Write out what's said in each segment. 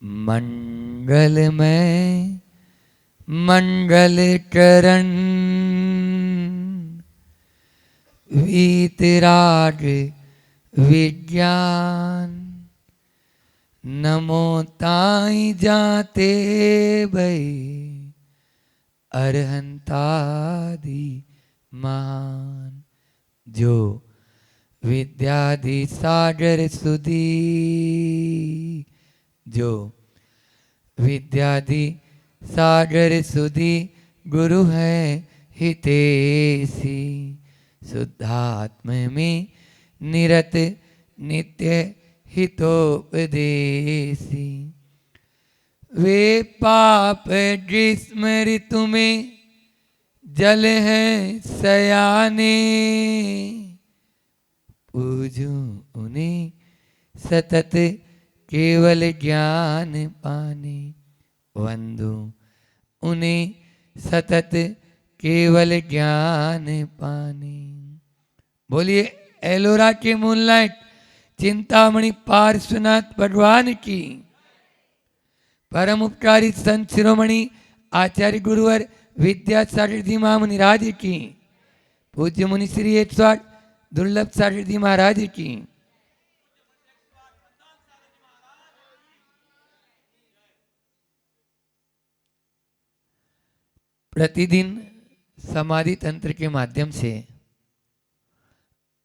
मंगलमय मंगलकरण वीतराग विज्ञान नमो ताई जाते भई अरहंतादि महान। जो विद्यादि सागर सुधी, जो विद्यादि सागर सुधी गुरु है हितेशी। शुद्धात्म में निरत नित्य हितोपदेशी। वे पाप ग्रीष्म ऋतु में जल है सयाने। पूजू उन्हें सतत केवल ज्ञान पाने। वंदू उन्हें सतत केवल ज्ञान पाने। बोलिए एलोरा के मूनलाइट चिंतामणि पार्श्वनाथ भगवान की। परम उपकारी संत शिरोमणि आचार्य गुरुवर विद्यासागर जी महामुनिराज की। पूज्य मुनि श्री 108 दुर्लभ सागर जी महाराज की। प्रतिदिन समाधि तंत्र के माध्यम से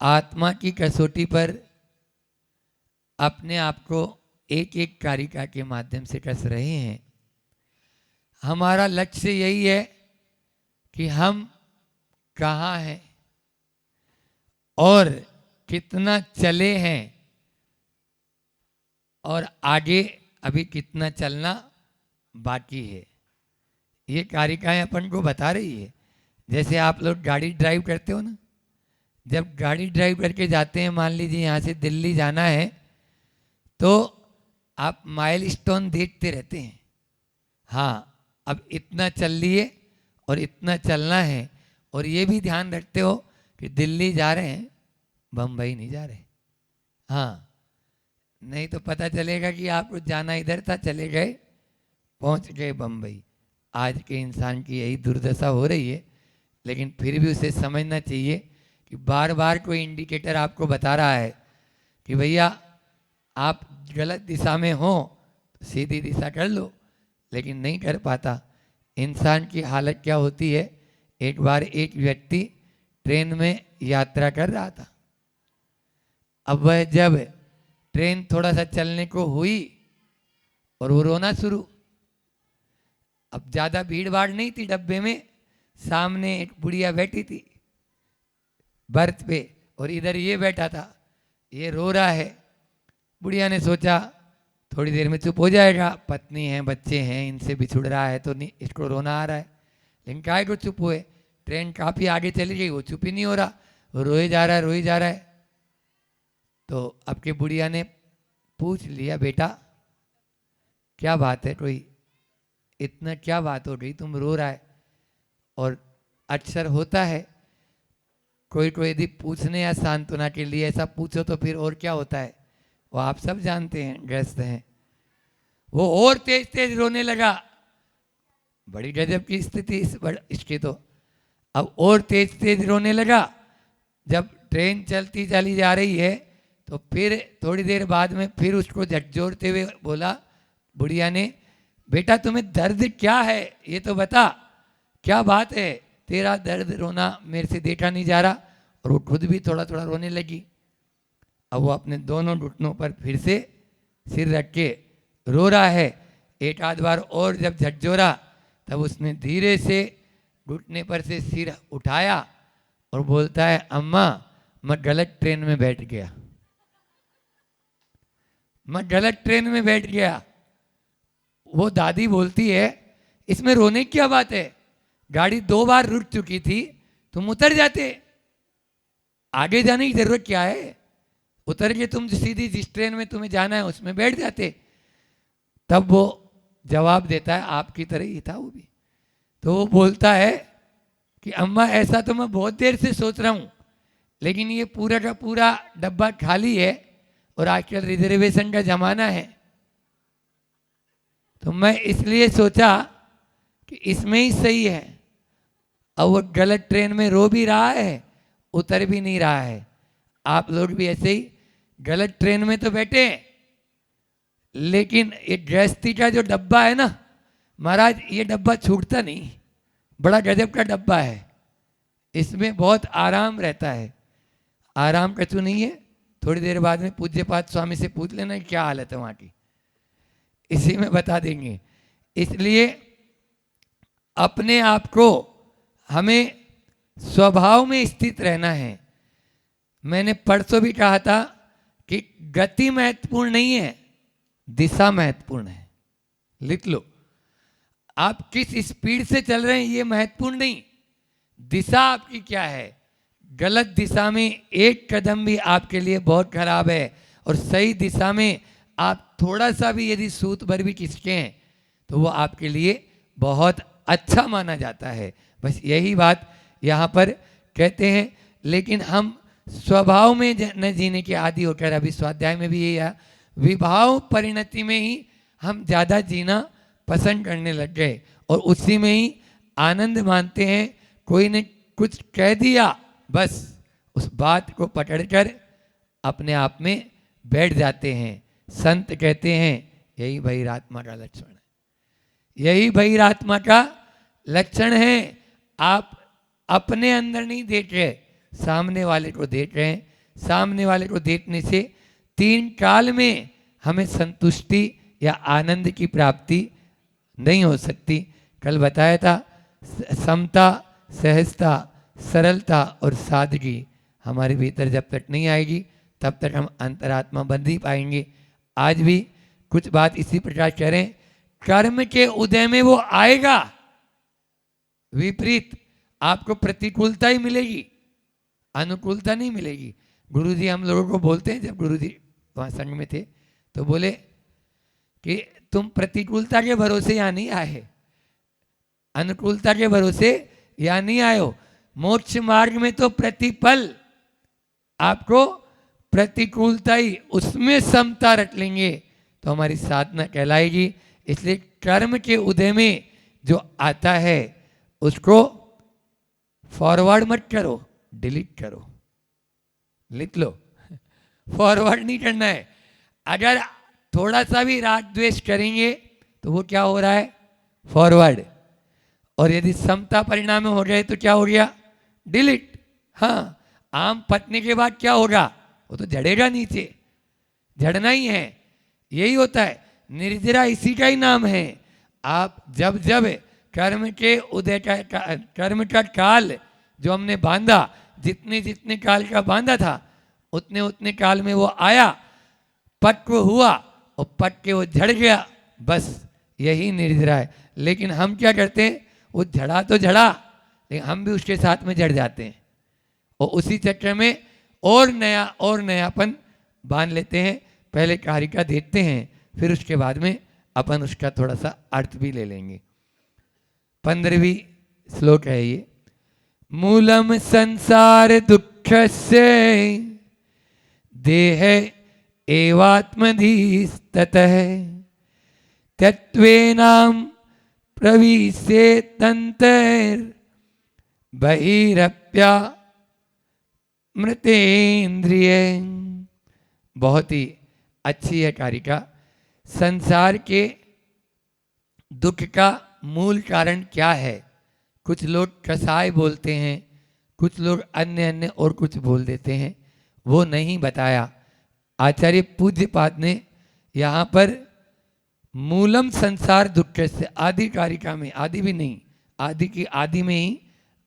आत्मा की कसौटी पर अपने आप को एक एक कारिका के माध्यम से कस रहे हैं। हमारा लक्ष्य यही है कि हम कहाँ हैं और कितना चले हैं और आगे अभी कितना चलना बाकी है। ये कारिकाएं अपन को बता रही है। जैसे आप लोग गाड़ी ड्राइव करते हो ना, जब गाड़ी ड्राइव करके जाते हैं, मान लीजिए यहाँ से दिल्ली जाना है, तो आप माइलस्टोन देखते रहते हैं। हाँ, अब इतना चल लिए और इतना चलना है, और ये भी ध्यान रखते हो कि दिल्ली जा रहे हैं, बम्बई नहीं जा रहे। हाँ, नहीं तो पता चलेगा कि आपको जाना इधर था, चले गए, पहुंच गए बम्बई। आज के इंसान की यही दुर्दशा हो रही है। लेकिन फिर भी उसे समझना चाहिए कि बार बार कोई इंडिकेटर आपको बता रहा है कि भैया आप गलत दिशा में हो, तो सीधी दिशा कर लो, लेकिन नहीं कर पाता। इंसान की हालत क्या होती है। एक बार एक व्यक्ति ट्रेन में यात्रा कर रहा था। अब वह जब ट्रेन थोड़ा सा चलने को हुई और वो रोना शुरू। अब ज़्यादा भीड़ भाड़ नहीं थी डब्बे में। सामने एक बुढ़िया बैठी थी बर्थ पे, और इधर ये बैठा था, ये रो रहा है। बुढ़िया ने सोचा थोड़ी देर में चुप हो जाएगा, पत्नी है, बच्चे हैं, इनसे बिछुड़ रहा है तो नहीं, इसको रोना आ रहा है। लेकिन काहे को चुप हुए, ट्रेन काफ़ी आगे चली गई, वो चुप ही नहीं हो रहा, वो रोए जा रहा है, रोए जा रहा है। तो अब के बुढ़िया ने पूछ लिया, बेटा क्या बात है, कोई इतना क्या बात हो गई, तुम रो रहा है। और अक्सर होता है, कोई कोई यदि पूछने या सांत्वना के लिए ऐसा पूछो तो फिर और क्या होता है, वो आप सब जानते हैं, ग्रस्त हैं। वो और तेज तेज रोने लगा। बड़ी गजब की स्थिति इसकी तो। अब और तेज तेज रोने लगा। जब ट्रेन चलती चली जा रही है तो फिर थोड़ी देर बाद में फिर उसको झकझोरते हुए बोला बुढ़िया ने, बेटा तुम्हें दर्द क्या है, ये तो बता, क्या बात है, तेरा दर्द रोना मेरे से देखा नहीं जा रहा। और वो खुद भी थोड़ा थोड़ा रोने लगी। अब वो अपने दोनों घुटनों पर फिर से सिर रख के रो रहा है। एक आध बार और जब झकझोरा तब उसने धीरे से घुटने पर से सिर उठाया और बोलता है, अम्मा मैं गलत ट्रेन में बैठ गया, मैं गलत ट्रेन में बैठ गया। वो दादी बोलती है, इसमें रोने की क्या बात है, गाड़ी 2 बार रुक चुकी थी, तुम उतर जाते, आगे जाने की जरूरत क्या है, उतर के तुम सीधी जिस ट्रेन में तुम्हें जाना है उसमें बैठ जाते। तब वो जवाब देता है, आपकी तरह ही था वो भी। तो वो बोलता है कि अम्मा ऐसा तो मैं बहुत देर से सोच रहा हूँ, लेकिन ये पूरा का पूरा डब्बा खाली है और आजकल रिजर्वेशन का ज़माना है। तो मैं इसलिए सोचा कि इसमें ही सही है। अब वो गलत ट्रेन में रो भी रहा है, उतर भी नहीं रहा है। आप लोग भी ऐसे ही गलत ट्रेन में तो बैठे हैं, लेकिन ये गृहस्थी का जो डब्बा है ना महाराज, ये डब्बा छूटता नहीं, बड़ा गजब का डब्बा है, इसमें बहुत आराम रहता है। आराम कछु नहीं है। थोड़ी देर बाद में पूज्यपाद स्वामी से पूछ लेना क्या हालत है वहाँ की, इसी में बता देंगे। इसलिए अपने आप को हमें स्वभाव में स्थित रहना है। मैंने परसों भी कहा था कि गति महत्वपूर्ण नहीं है, दिशा महत्वपूर्ण है। लिख लो, आप किस स्पीड से चल रहे हैं ये महत्वपूर्ण नहीं, दिशा आपकी क्या है। गलत दिशा में एक कदम भी आपके लिए बहुत खराब है, और सही दिशा में आप थोड़ा सा भी यदि सूत भर भी खिसके हैं तो वो आपके लिए बहुत अच्छा माना जाता है। बस यही बात यहाँ पर कहते हैं। लेकिन हम स्वभाव में न जीने के आदि होकर, अभी स्वाध्याय में भी यही है, विभाव परिणति में ही हम ज़्यादा जीना पसंद करने लग गए और उसी में ही आनंद मानते हैं। कोई ने कुछ कह दिया, बस उस बात को पकड़कर अपने आप में बैठ जाते हैं। संत कहते हैं यही बहिरात्मा का लक्षण है, यही बहिरात्मा का लक्षण है। आप अपने अंदर नहीं देख रहे, सामने वाले को देख रहे हैं। सामने वाले को देखने से तीन काल में हमें संतुष्टि या आनंद की प्राप्ति नहीं हो सकती। कल बताया था, समता, सहजता, सरलता और सादगी हमारे भीतर जब तक नहीं आएगी तब तक हम अंतरात्मा बन ही पाएंगे। आज भी कुछ बात इसी प्रकार कह रहे हैं। कर्म के उदय में वो आएगा विपरीत, आपको प्रतिकूलता ही मिलेगी, अनुकूलता नहीं मिलेगी। गुरुजी हम लोगों को बोलते हैं, जब गुरुजी वहाँ संग में थे तो बोले कि तुम प्रतिकूलता के भरोसे यहाँ नहीं आए, अनुकूलता के भरोसे यहाँ नहीं आए हो। मोक्ष मार्ग में तो प्रतिपल आपको प्रतिकूलता ही, उसमें समता रख लेंगे तो हमारी साधना कहलाएगी। इसलिए कर्म के उदय में जो आता है उसको फॉरवर्ड मत करो, डिलीट करो। लिख लो, फॉरवर्ड नहीं करना है। अगर थोड़ा सा भी राग द्वेष करेंगे तो वो क्या हो रहा है, फॉरवर्ड। और यदि समता परिणाम में हो गए तो क्या हो गया, डिलीट। हाँ, आम पकने के बाद क्या होगा, वो तो झड़ेगा नीचे, झड़ना ही है, यही होता है। निर्जरा इसी का ही नाम है। आप जब जब कर्म के उदय का कर्म का काल जो हमने बांधा, जितने जितने काल का बांधा था उतने उतने काल में वो आया, पक्व हुआ और पक के वो झड़ गया, बस यही निर्जरा है। लेकिन हम क्या करते हैं, वो झड़ा तो झड़ा लेकिन हम भी उसके साथ में झड़ जाते हैं और उसी चक्कर में और नयापन बांध लेते हैं। पहले कारिका देखते हैं, फिर उसके बाद में अपन उसका थोड़ा सा अर्थ भी ले लेंगे। 15वीं श्लोक है ये। मूलम संसार दुःखस्य देह एवात्मधीस्ततः तत्त्वेनां प्रविशेतन्तैर् बहिरप्या मृतेन्द्रिय। बहुत ही अच्छी है कारिका। संसार के दुख का मूल कारण क्या है, कुछ लोग कसाय बोलते हैं, कुछ लोग अन्य अन्य और कुछ बोल देते हैं, वो नहीं बताया। आचार्य पूज्यपाद ने यहाँ पर मूलम संसार दुख से आदि कारिका में, आदि भी नहीं, आदि की आदि में ही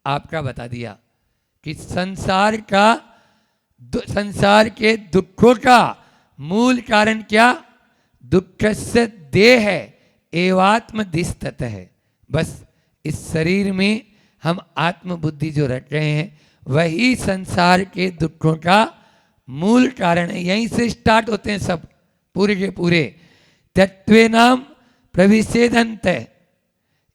आपका बता दिया कि संसार के दुखों का मूल कारण क्या, दुख से देह है एवात्मधिष्ठत है। बस इस शरीर में हम आत्मबुद्धि जो रख रहे हैं वही संसार के दुखों का मूल कारण है। यहीं से स्टार्ट होते हैं सब, पूरे के पूरे। तत्त्वेनां प्रविशेदन्त,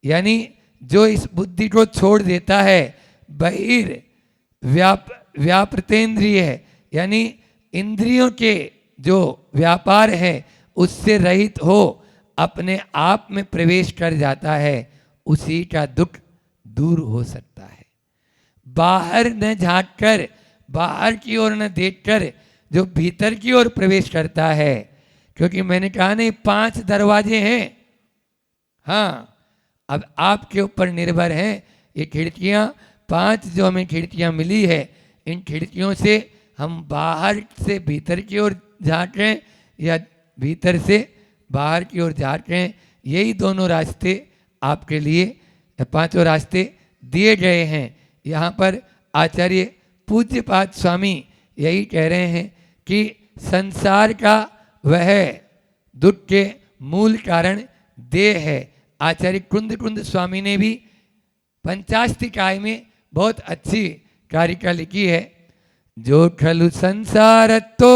यानी जो इस बुद्धि को छोड़ देता है, बहिर व्यापृतेंद्रिय है, यानी इंद्रियों के जो व्यापार है उससे रहित हो, अपने आप में प्रवेश कर जाता है उसी का दुख दूर हो सकता है। बाहर न झांककर, बाहर की ओर न देखकर जो भीतर की ओर प्रवेश करता है, क्योंकि मैंने कहा नहीं 5 दरवाजे हैं। हाँ, अब आपके ऊपर निर्भर है। ये खिड़कियां 5 जो हमें खिड़कियां मिली है, इन खिड़कियों से हम बाहर से भीतर की ओर झांकें या भीतर से बाहर की ओर झांकें, यही दोनों रास्ते आपके लिए 5 रास्ते दिए गए हैं। यहाँ पर आचार्य पूज्यपाद स्वामी यही कह रहे हैं कि संसार का वह दुख के मूल कारण देह है। आचार्य कुंद कुंद स्वामी ने भी पंचास्तिकाय में बहुत अच्छी कारिका लिखी है। जो खलु संसारत्तो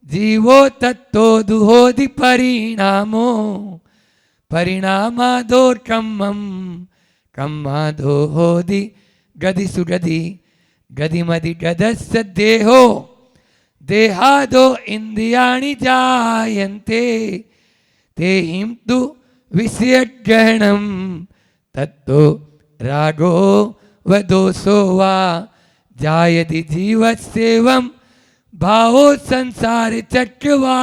जीवो तत्तो दुहोदि परिणामो, परिणामादो कम्मम कम्मादो होदि गदि सुगदि, गदिमदि गदस्य देहो देहादो इंद्रियाणि जायन्ते, ते हिम तु विषयग्रहणम तत्तो रागो व दोषो वा जायति जीवस्येवं भावो संसार चक्रवा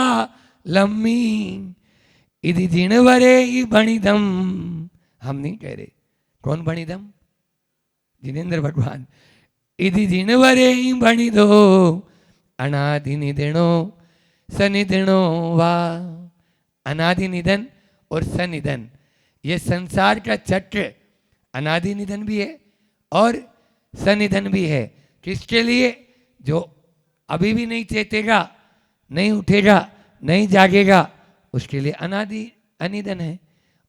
लम्मी, इधि जिनवरे ही बणिदम। हम नहीं कह रहे, कौन बणिदम? जिनेन्द्र भगवान। इधि जिनवरे ही बणिदो अनादि निधनो सनिधनो वा। अनादि निधन और सनिधन, ये संसार का चक्र अनादि निधन भी है और सनिधन भी है। किसके लिए? जो अभी भी नहीं चेतेगा, नहीं उठेगा, नहीं जागेगा, उसके लिए अनादि अनिधन है।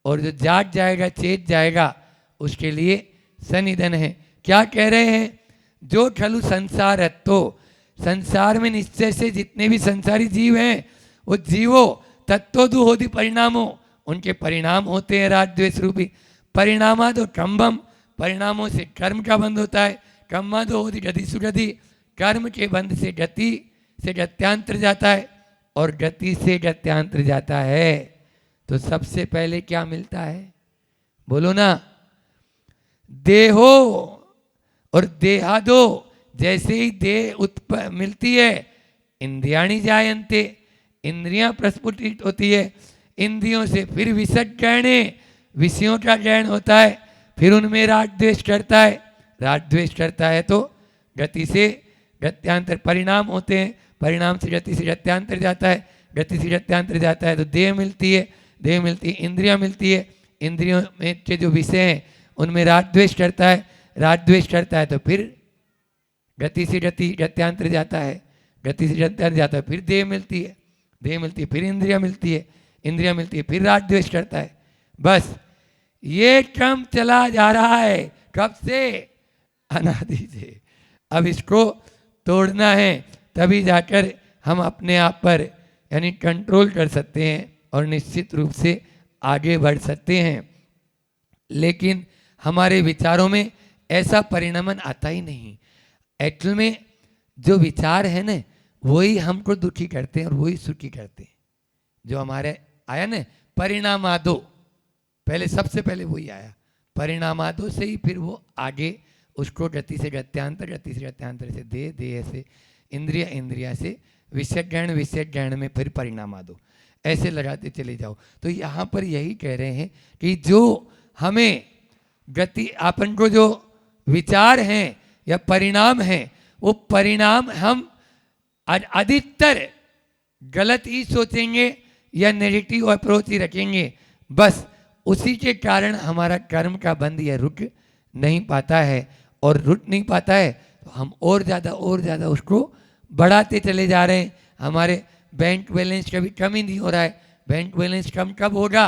और जो जाग जाएगा, चेत जाएगा, उसके लिए सनिधन है। क्या कह रहे हैं? जो खलु संसारत्तो, संसार में निश्चय से जितने भी संसारी जीव हैं, वो जीवो तत्तो दुहोदि परिणामो, उनके परिणाम होते हैं राग द्वेष रूपी। परिणामा तो कम्बम, परिणामों से कर्म का बंध होता है। कम्मा तो होती गति सुगति, कर्म के बंध से गति से गत्यांतर जाता है, और गति से गत्यांतर जाता है तो सबसे पहले क्या मिलता है? बोलो ना। देहो और देहादो, जैसे ही देह मिलती है, इंद्रियाणि जायन्ते, इंद्रियां प्रस्फुटित होती है। इंद्रियों से फिर विषय ज्ञाने, विषयों का ज्ञान होता है, फिर उनमें राग द्वेष करता है। राग द्वेष करता है तो गति से गत्यांतर परिणाम होते हैं, परिणाम से गति से गत्यांतर जाता है, गति से गत्यांतर जाता है तो देह मिलती है, देह मिलती है इंद्रियां मिलती है, इंद्रियों में के जो विषय हैं उनमें राग द्वेष करता है, राग द्वेष करता है तो फिर गति से गति गत्यांतर जाता है, गति से गत्यांतर जाता है, फिर देह मिलती है, देह मिलती है, फिर इंद्रियां मिलती है, इंद्रियां मिलती है, फिर राग द्वेष करता है। बस ये क्रम चला जा रहा है। कब से? अनादि से। अब इसको तोड़ना है, तभी जाकर हम अपने आप पर यानी कंट्रोल कर सकते हैं और निश्चित रूप से आगे बढ़ सकते हैं। लेकिन हमारे विचारों में ऐसा परिणमन आता ही नहीं। एक्चुअल में जो विचार है ना, वही हमको दुखी करते हैं और वही सुखी करते हैं। जो हमारे आया ना परिणामादो, पहले सबसे पहले वही आया, परिणामादो से ही फिर वो आगे उसको गति से गत्यांतर, गति से गत्यांतर से देह, देह से इंद्रिया, इंद्रिया से विषय ज्ञान, विषय ज्ञान में फिर परिणामादो, ऐसे लगाते चले जाओ। तो यहाँ पर यही कह रहे हैं कि जो हमें गति, अपन को जो विचार हैं या परिणाम हैं, वो परिणाम हम अधिकतर गलत ही सोचेंगे या नेगेटिव अप्रोच ही रखेंगे। बस उसी के कारण हमारा कर्म का बंध यह रुक नहीं पाता है, और रुक नहीं पाता है तो हम और ज़्यादा उसको बढ़ाते चले जा रहे हैं। हमारे बैंक बैलेंस कभी कम ही नहीं हो रहा है। बैंक बैलेंस कम कब होगा?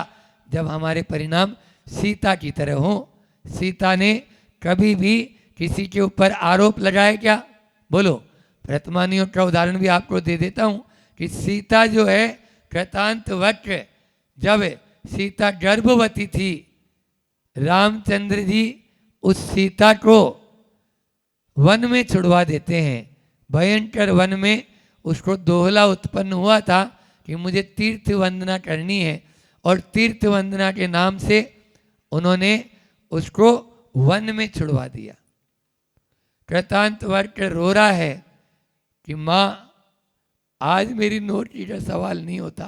जब हमारे परिणाम सीता की तरह हो। सीता ने कभी भी किसी के ऊपर आरोप लगाया क्या? बोलो। वर्तमानियों का उदाहरण भी आपको दे देता हूँ कि सीता जो है कृतांत वक्र, जब सीता गर्भवती थी, रामचंद्र जी उस सीता को वन में छुड़वा देते हैं। भयंकर वन में उसको दोहला उत्पन्न हुआ था कि मुझे तीर्थ वंदना करनी है, और तीर्थ वंदना के नाम से उन्होंने उसको वन में छुड़वा दिया। कृतांतवर्त रो रहा है कि माँ आज मेरी नौकरी का सवाल नहीं होता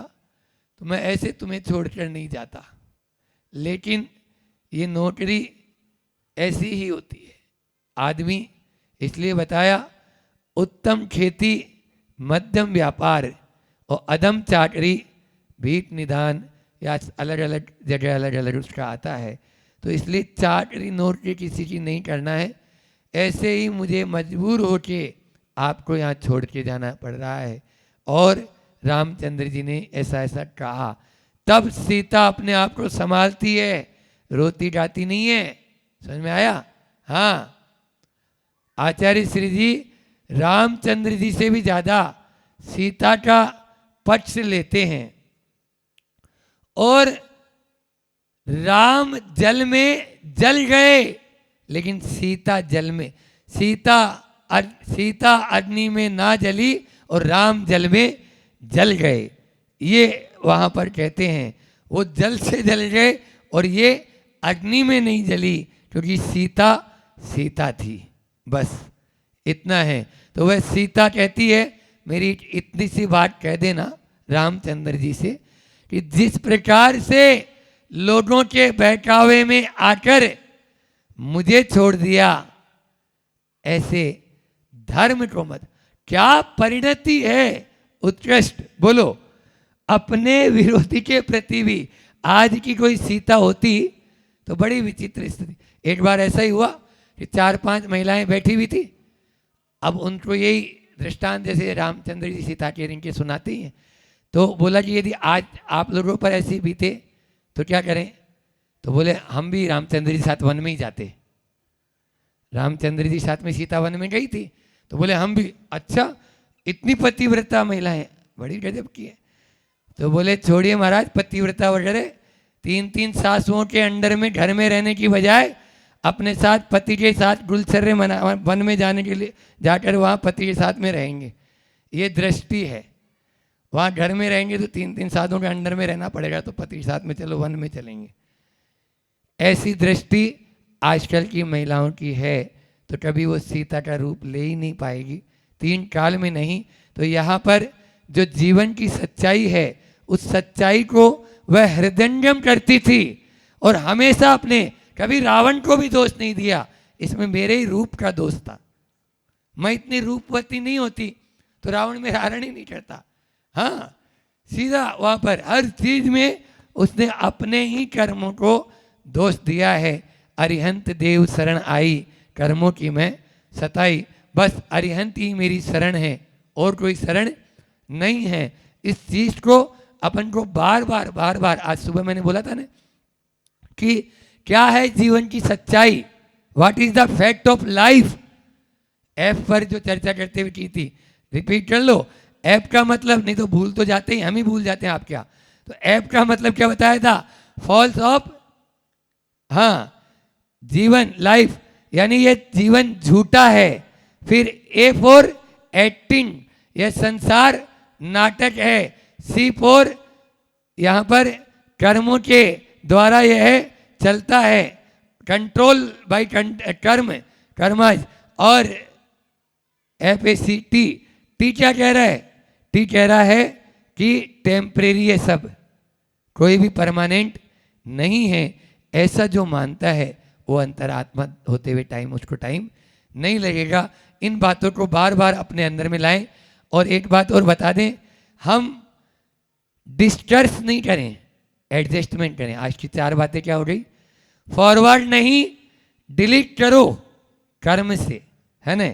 तो मैं ऐसे तुम्हें छोड़कर नहीं जाता, लेकिन ये नौकरी ऐसी ही होती है। आदमी इसलिए बताया उत्तम खेती, मध्यम व्यापार और अदम चाकरी, भीख निदान, या अलग अलग जगह अलग अलग उसका आता है। तो इसलिए चाकरी नौकरी किसी की नहीं करना है। ऐसे ही मुझे मजबूर होके आपको यहाँ छोड़ के जाना पड़ रहा है। और रामचंद्र जी ने ऐसा ऐसा कहा। तब सीता अपने आप को संभालती है, रोती गाती नहीं है। समझ में आया? हाँ, आचार्य श्री जी रामचंद्र जी से भी ज्यादा सीता का पक्ष लेते हैं। और राम जल में जल गए, लेकिन सीता जल में, सीता अग्नि में ना जली और राम जल में जल गए। ये वहां पर कहते हैं वो जल से जल गए और ये अग्नि में नहीं जली, क्योंकि सीता सीता थी। बस इतना है। तो वह सीता कहती है, मेरी इतनी सी बात कह देना रामचंद्र जी से कि जिस प्रकार से लोगों के बहकावे में आकर मुझे छोड़ दिया, ऐसे धर्म को मत। क्या परिणति है उत्कृष्ट, बोलो। अपने विरोधी के प्रति भी आज की कोई सीता होती तो बड़ी विचित्र स्थिति। एक बार ऐसा ही हुआ कि 4-5 महिलाएं बैठी हुई थी। अब उनको यही दृष्टांत जैसे रामचंद्र जी सीता के रिंग के सुनाते हैं, तो बोला कि यदि आज आप लोगों पर ऐसी बीते तो क्या करें? तो बोले हम भी रामचंद्र जी साथ वन में ही जाते। रामचंद्र जी साथ में सीता वन में गई थी, तो बोले हम भी। अच्छा, इतनी पतिव्रता महिलाएं, बड़ी गजब की है। तो बोले छोड़िए महाराज पतिव्रता वगैरह, 3-3 सासुओं के अंडर में घर में रहने की बजाय अपने साथ पति के साथ गुलछर्रे वन में जाने के लिए जाकर वहाँ पति के साथ में रहेंगे। ये दृष्टि है। वहाँ घर में रहेंगे तो 3-3 साधुओं के अंडर में रहना पड़ेगा, तो पति के साथ में चलो वन में चलेंगे। ऐसी दृष्टि आजकल की महिलाओं की है, तो कभी वो सीता का रूप ले ही नहीं पाएगी, 3 काल में नहीं। तो यहाँ पर जो जीवन की सच्चाई है, उस सच्चाई को वह हृदयंगम करती थी और हमेशा अपने, कभी रावण को भी दोष नहीं दिया, इसमें मेरे ही रूप का दोष था। मैं इतनी रूपवती नहीं होती तो रावण में हरण ही नहीं करता। हाँ, सीधा वहाँ पर हर चीज में उसने अपने ही कर्मों को दोष दिया है। अरिहंत देव शरण आई, कर्मों की मैं सताई। बस अरिहंत ही मेरी शरण है, और कोई शरण नहीं है। इस चीज को अपन को बार बार, आज सुबह मैंने बोला था ना कि क्या है जीवन की सच्चाई, what is the fact of life. F पर जो चर्चा करते हुए की थी, रिपीट कर लो। एफ का मतलब, नहीं तो भूल तो जाते ही, हम ही भूल जाते हैं, आप क्या। तो एफ का मतलब क्या बताया था? फॉल्स ऑफ, हाँ, जीवन, लाइफ, यानी ये जीवन झूठा है। फिर ए फॉर एक्टिंग, यह संसार नाटक है। सी फॉर, यहां पर कर्मों के द्वारा यह चलता है, कंट्रोल बाय कर्म, कर्मज। और F A C T, T क्या कह रहा है? टी कह रहा है कि टेम्परेरी है सब, कोई भी परमानेंट नहीं है। ऐसा जो मानता है वो अंतरात्मा होते हुए टाइम, उसको टाइम नहीं लगेगा। इन बातों को बार बार अपने अंदर में लाएं। और एक बात और बता दें, हम डिस्टर्स नहीं करें, एडजस्टमेंट करें। आज की 4 बातें क्या हो गई? फॉरवर्ड नहीं, डिलीट करो कर्म से, है ना।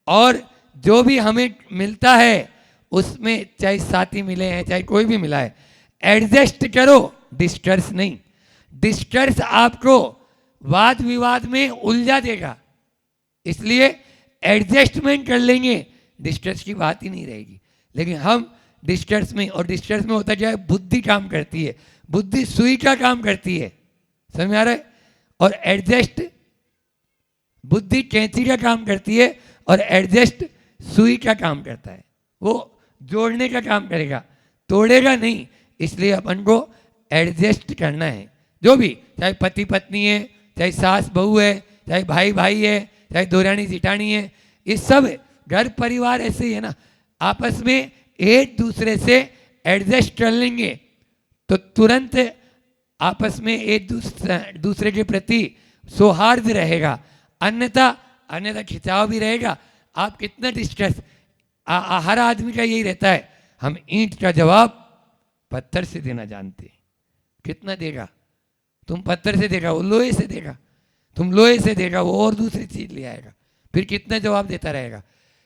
और जो भी हमें मिलता है उसमें, चाहे साथी मिले हैं चाहे कोई भी मिला है, एडजस्ट करो, डिस्टर्स नहीं। डिस्टर्स आपको वाद विवाद में उलझा देगा, इसलिए एडजस्टमेंट कर लेंगे, डिस्टर्स की बात ही नहीं रहेगी। लेकिन हम डिस्टर्स में, और डिस्टर्स में होता क्या है? बुद्धि काम करती है, बुद्धि सुई का काम करती है, समझ में आ रहा है। और एडजस्ट, बुद्धि कैंची का काम करती है और एडजस्ट सुई का काम करता है। वो जोड़ने का काम करेगा, तोड़ेगा नहीं। इसलिए अपन को एडजस्ट करना है। जो भी, चाहे पति पत्नी है, चाहे सास बहू है, चाहे भाई भाई है, चाहे दोरानी जिठानी है, ये सब घर परिवार ऐसे ही है ना, आपस में एक दूसरे से एडजस्ट कर लेंगे तो तुरंत आपस में एक दूसरे के प्रति सौहार्द रहेगा, अन्यथा खिंचाव भी रहेगा। आप कितना डिस्कस, हर आदमी का यही रहता है, हम ईंट का जवाब पत्थर से देना जानते हैं। कितना देगा? तुम पत्थर से देगा, वो लोहे से देगा, तुम लोहे से देगा, वो और दूसरी चीज ले आएगा, फिर कितना जवाब देता रहेगा।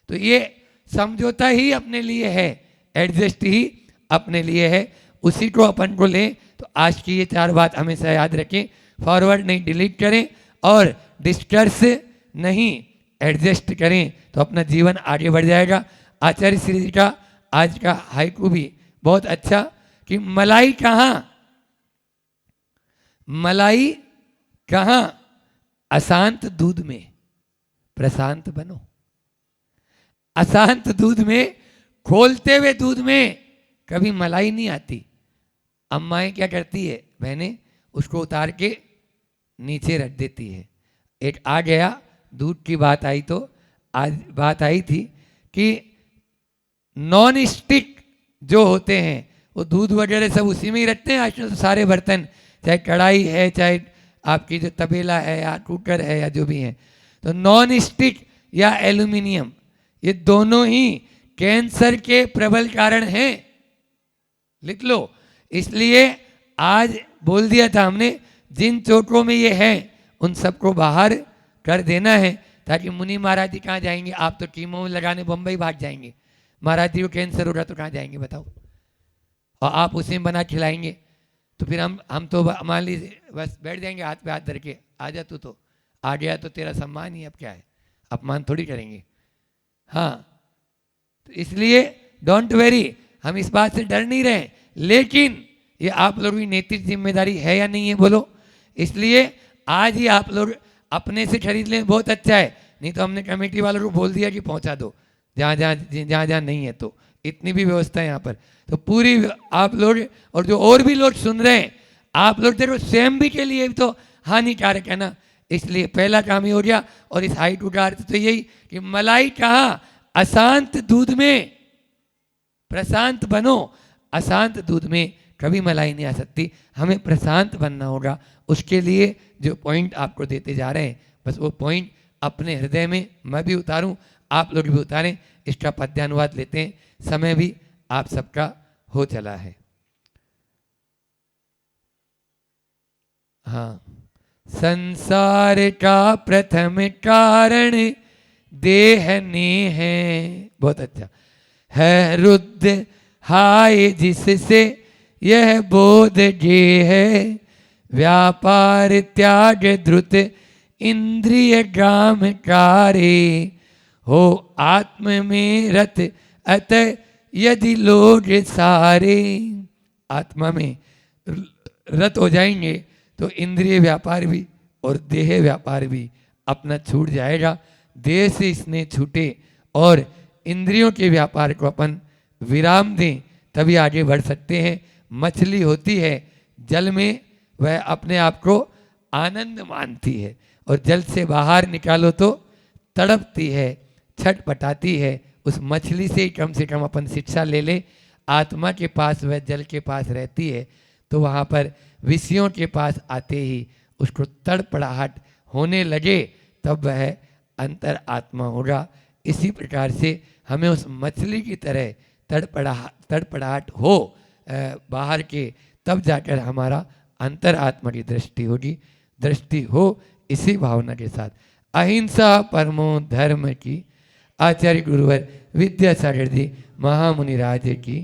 तो ये समझौता ही अपने लिए है, एडजस्ट ही अपने लिए है, उसी को अपन को लें। तो आज की ये 4 बात हमेशा याद रखें, फॉरवर्ड नहीं डिलीट करें और डिस्कस नहीं एडजस्ट करें, तो अपना जीवन आगे बढ़ जाएगा। आचार्य श्री जी का आज का हाइकू भी बहुत अच्छा कि मलाई कहाँ अशांत दूध में प्रशांत बनो। अशांत दूध में, खोलते हुए दूध में कभी मलाई नहीं आती। अम्माएं क्या करती है, बहनें उसको उतार के नीचे रख देती है। एक आ गया दूध की बात आई, तो आज बात आई थी कि नॉन स्टिक जो होते हैं वो दूध वगैरह सब उसी में ही रखते हैं आजकल तो सारे बर्तन, चाहे कढ़ाई है, चाहे आपकी जो तबेला है या कुकर है या जो भी है। तो नॉन स्टिक या एल्यूमिनियम, ये दोनों ही कैंसर के प्रबल कारण हैं, लिख लो। इसलिए आज बोल दिया था हमने, जिन चौकों में ये है उन सबको बाहर कर देना है, ताकि मुनि महाराज जी कहाँ जाएंगे? आप तो कीमो लगाने बम्बई भाग जाएंगे, महाराज जी को कैंसर हो रहा तो कहाँ जाएंगे बताओ? और आप उसी में बना खिलाएंगे तो फिर हम तो मान लीजिए बस बैठ जाएंगे हाथ पे हाथ धर के, आ जा तू तो आ गया तो तेरा सम्मान ही अब क्या है, अपमान थोड़ी करेंगे। हाँ, तो इसलिए डोंट वेरी, हम इस बात से डर नहीं रहे, लेकिन ये आप लोगों की नैतिक जिम्मेदारी है या नहीं है बोलो। इसलिए आज ही आप लोग अपने से खरीद लें, बहुत अच्छा है, नहीं तो हमने कमेटी वालों को बोल दिया कि पहुंचा दो जहाँ जहाँ नहीं है, तो इतनी भी व्यवस्था है यहाँ पर। तो पूरी आप लोग और जो और भी लोग सुन रहे हैं, आप लोग देखो स्वयं भी के लिए तो हानिकारक है ना। इसलिए पहला काम ही हो गया, और इस हाइट का अर्थ तो यही कि मलाई कहाँ? अशांत दूध में प्रशांत बनो। अशांत दूध में कभी मलाई नहीं आ सकती, हमें प्रशांत बनना होगा। उसके लिए जो पॉइंट आपको देते जा रहे हैं, बस वो पॉइंट अपने हृदय में मैं भी उतारूं, आप लोग भी उतारें। इसका पद्यानुवाद लेते हैं, समय भी आप सबका हो चला है। हाँ, संसार का प्रथम कारण देह ने है, बहुत अच्छा है, रुद्ध हाय जिससे यह बोध गे है, व्यापार त्याग द्रुत इंद्रिय काम कारे, हो आत्म में रत अतः यदि लोग सारे। आत्मा में रत हो जाएंगे तो इंद्रिय व्यापार भी और देह व्यापार भी अपना छूट जाएगा। देह से इसने छूटे और इंद्रियों के व्यापार को अपन विराम दें, तभी आगे बढ़ सकते हैं। मछली होती है जल में, वह अपने आप को आनंद मानती है, और जल से बाहर निकालो तो तड़पती है, छटपटाती है। उस मछली से कम अपन शिक्षा ले ले। आत्मा के पास वह जल के पास रहती है, तो वहाँ पर विषयों के पास आते ही उसको तड़पड़ाहट होने लगे, तब वह अंतर आत्मा होगा। इसी प्रकार से हमें उस मछली की तरह तड़पड़ाहट हो बाहर के, तब जाकर हमारा अंतर आत्मा की दृष्टि होगी। दृष्टि हो इसी भावना के साथ। अहिंसा परमो धर्म की। आचार्य गुरुवर विद्यासागर जी महामुनि राज की।